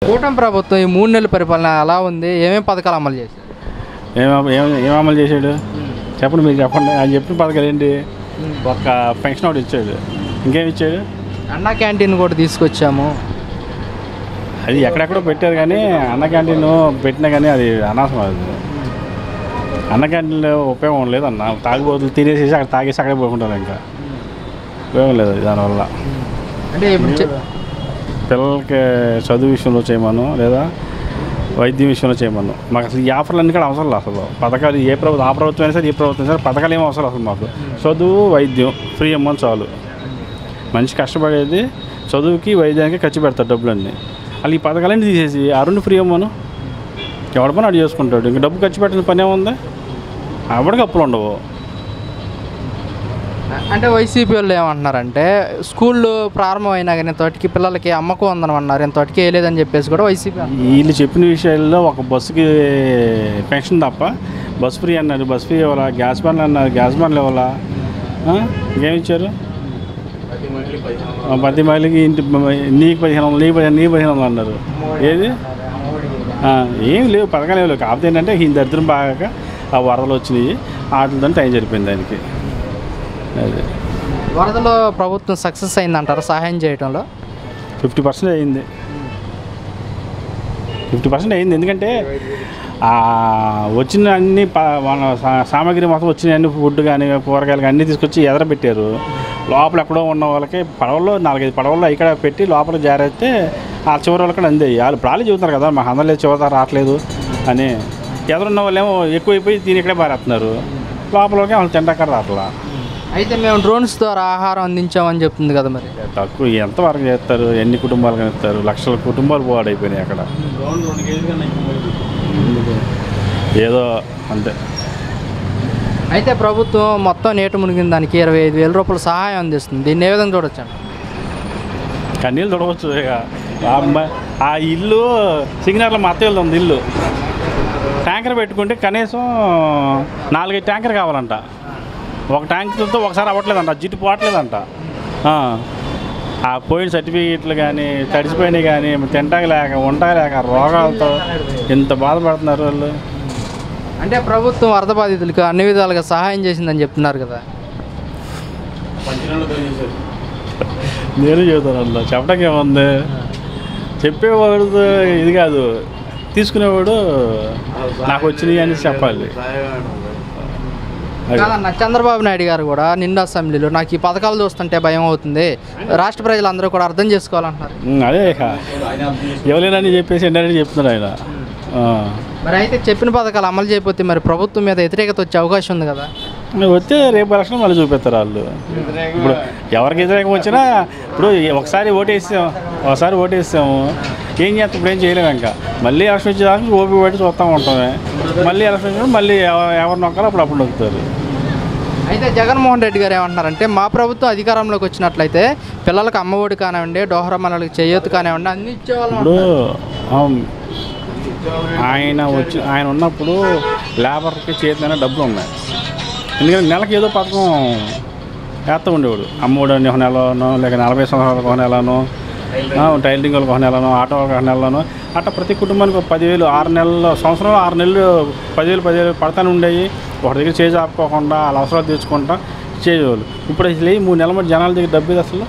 కూటమి ప్రభుత్వం ఈ 3 నెలల పరిపాలన ఎలా ఉంది? ఏమేం పథకాలు అమలు చేశారు? ఏం అమలు చేశాడు చెప్పండి, మీరు చెప్పండి. ఆయన చెప్పిన పథకాలు ఏంటి? ఒక పెన్షన్ ఒకటి ఇచ్చాడు, ఇంకేం ఇచ్చాడు? అన్నా క్యాంటీన్ కూడా తీసుకొచ్చాము. అది ఎక్కడెక్కడో పెట్టారు కానీ అన్న క్యాంటీన్ పెట్టినా కానీ అది అనవసరం. అది అన్న క్యాంటీన్లో ఉపయోగం లేదన్న. తాగుబోతులు తినేసేసి అక్కడ తాగేసి అక్కడే పోకుంటారు, ఇంకా ఉపయోగం లేదు దానివల్ల. అంటే పిల్లలకి చదువు విషయంలో చేయమను, లేదా వైద్యం విషయంలో చేయమను. మాకు అసలు ఈ ఆఫర్లన్నీ కూడా అవసరం లేదు. అసలు పథకాలు ఏ ప్రభుత్వం, ఆ ప్రభుత్వం అయినా సరే, ఏ ప్రభుత్వం అయినా సరే పథకాలు ఏమో అవసరం అసలు. మాకు చదువు వైద్యం ఫ్రీ అమ్మని చాలు. మనిషి కష్టపడేది చదువుకి వైద్యానికి ఖర్చు పెడతారు డబ్బులన్నీ. వాళ్ళు ఈ పథకాలన్నీ తీసేసి ఆ రెండు ఫ్రీ అమ్మను ఎవడ పని అడు చేసుకుంటాడు. ఇంక డబ్బు ఖర్చు పెట్టిన పని ఏముంది? ఎవడికి అప్పులు ఉండవు. అంటే వైసీపీ వాళ్ళు ఏమంటున్నారంటే స్కూళ్ళు ప్రారంభం అయినా కానీ ఇంతటికి పిల్లలకి అమ్మకు వందనం అన్నారు, ఇంతటికి వేయలేదని చెప్పేసి కూడా వైసీపీ. వీళ్ళు చెప్పిన విషయాల్లో ఒక బస్సుకి పెన్షన్ తప్ప బస్సు ఫ్రీ అన్నారు, బస్సు ఫ్రీ ఇవ్వాలా, గ్యాస్ బండ్లు అన్నారు, గ్యాస్ బండ్లు ఇవ్వాలా, ఇంకేమి ఇచ్చారు? 10 మైళ్ళకి ఇంటి నీకు 1500 నీకు 1500 అన్నారు. ఏది ఏం లేవు, పథకాలు ఏమి లేవు. కాకపోతే ఏంటంటే ఈ దరిద్రం బాగా ఆ వరదలు వచ్చినాయి, వాటితో టైం సరిపోయింది దానికి. అదే వరదలో ప్రభుత్వం సక్సెస్ అయిందంటారు సహాయం చేయడంలో? 50% అయింది. 50% అయింది. ఎందుకంటే వచ్చిన అన్ని సామాగ్రి మొత్తం వచ్చిన అన్ని ఫుడ్ కానీ కూరగాయలు కానీ అన్నీ తీసుకొచ్చి ఎదరబెట్టారు. లోపల ఎక్కడో ఉన్న వాళ్ళకి పడవల్లో 4-5 పడవల్లో ఇక్కడ పెట్టి లోపల జారైతే ఆ చివరి వాళ్ళకి అందేవి. వాళ్ళు ప్రాణాలు చెబుతారు కదా, మాకు అందలేదు చివరి రావట్లేదు అని. ఎదురున్న వాళ్ళు ఏమో ఎక్కువైపోయి దీని ఇక్కడే పారేస్తున్నారు, లోపలకి వాళ్ళు తింటాక రావట్లా. అయితే మేము డ్రోన్స్ ద్వారా ఆహారం అందించామని చెప్తుంది కదా, మరి తక్కువ ఎంతవరకు చేస్తారు? ఎన్ని కుటుంబాలు కనిస్తారు? లక్షల కుటుంబాలు పోవాడైపోయినాయి అక్కడ. ఏదో అంతే. అయితే ప్రభుత్వం మొత్తం నీట మునిగిన దానికి 25,000 రూపాయల సహాయం అందిస్తుంది. దీన్ని ఏ విధంగా చూడొచ్చు? కన్నీళ్ళు చూడవచ్చు. ఇక ఆ ఇల్లు సింగనర్లో మా అత్తయ్యలో ఉంది ఇల్లు. ట్యాంకర్ పెట్టుకుంటే కనీసం 4-5 ట్యాంకర్ కావాలంట. ఒక ట్యాంకర్తో ఒకసారి అవ్వట్లేదంట, జిట్టు పోవట్లేదంట. ఆ పోయిన సర్టిఫికేట్లు కానీ తడిసిపోయినాయి కానీ తింటాక లేక ఉండలేక రోగాలతో ఎంత బాధపడుతున్నారు వాళ్ళు. అంటే ప్రభుత్వం వరద బాధితులకు అన్ని విధాలుగా సహాయం చేసిందని చెప్తున్నారు కదా. నేను చెబుతాను అందులో, చెప్పడానికి ఏముంది? చెప్పేవాడు ఇది కాదు, తీసుకునేవాడు నాకు వచ్చినాయి అని చెప్పాలి. కాదన్న, చంద్రబాబు నాయుడు గారు కూడా నిన్న అసెంబ్లీలో నాకు ఈ పథకాలు చూస్తుంటే భయం అవుతుంది, రాష్ట్ర ప్రజలందరూ కూడా అర్థం చేసుకోవాలంటున్నారు. అదే ఎవరైనా చెప్పేసి ఏంటని చెప్తున్నారు ఆయన. మరి అయితే చెప్పిన పథకాలు అమలు చేయకపోతే మరి ప్రభుత్వం మీద వ్యతిరేకత వచ్చే అవకాశం ఉంది కదా. వస్తే రేపు ఎలక్షన్ మళ్ళీ చూపిస్తారు వాళ్ళు. ఇప్పుడు ఎవరికి వ్యతిరేకం వచ్చినా, ఇప్పుడు ఒకసారి ఓటేసాము ఏం చేస్తాం? ఇప్పుడు ఏం చేయలేము. ఇంకా మళ్ళీ ఎలక్షన్ వచ్చేదాకా ఓపి పెట్టి చూస్తూ ఉంటామే. మళ్ళీ ఎలక్షన్ వచ్చినప్పుడు మళ్ళీ ఎవరు నొక్కాలో అప్పుడు నొక్కుతారు. అయితే జగన్మోహన్ రెడ్డి గారు ఏమంటున్నారంటే మా ప్రభుత్వం అధికారంలోకి వచ్చినట్లయితే పిల్లలకు అమ్మఒడి కానివ్వండి, డోహరా మహిళలకు చేయూత కానివ్వండి అన్ని ఇచ్చేవాళ్ళం. ఇప్పుడు ఆయన ఉన్నప్పుడు లేబర్కి చేతిలోనే డబ్బులు ఉన్నాయి. ఎందుకంటే నెలకి ఏదో పథకం వేస్తూ ఉండేవాడు. అమ్మఒడి అని ఒక నెలలోనో, లేక 40 సంవత్సరాలకు ఒక నెలలోనో, టైలరింగ్ వాళ్ళకి ఒక నెలలోనో, ఆటో వాళ్ళకి ఒక నెలలోనో, అట్లా ప్రతి కుటుంబానికి 10,000 6 నెలలు, సంవత్సరంలో 6 నెలలు 10,000 పడతానే ఉండేవి. ఒకటి దగ్గర చేసి ఆపుకోకుండా వాళ్ళ అవసరాలు తెచ్చుకుంటా చేసేవాళ్ళు. ఇప్పుడు అసలు 3 నెలల మధ్య జనాల దగ్గర డబ్బు అసలు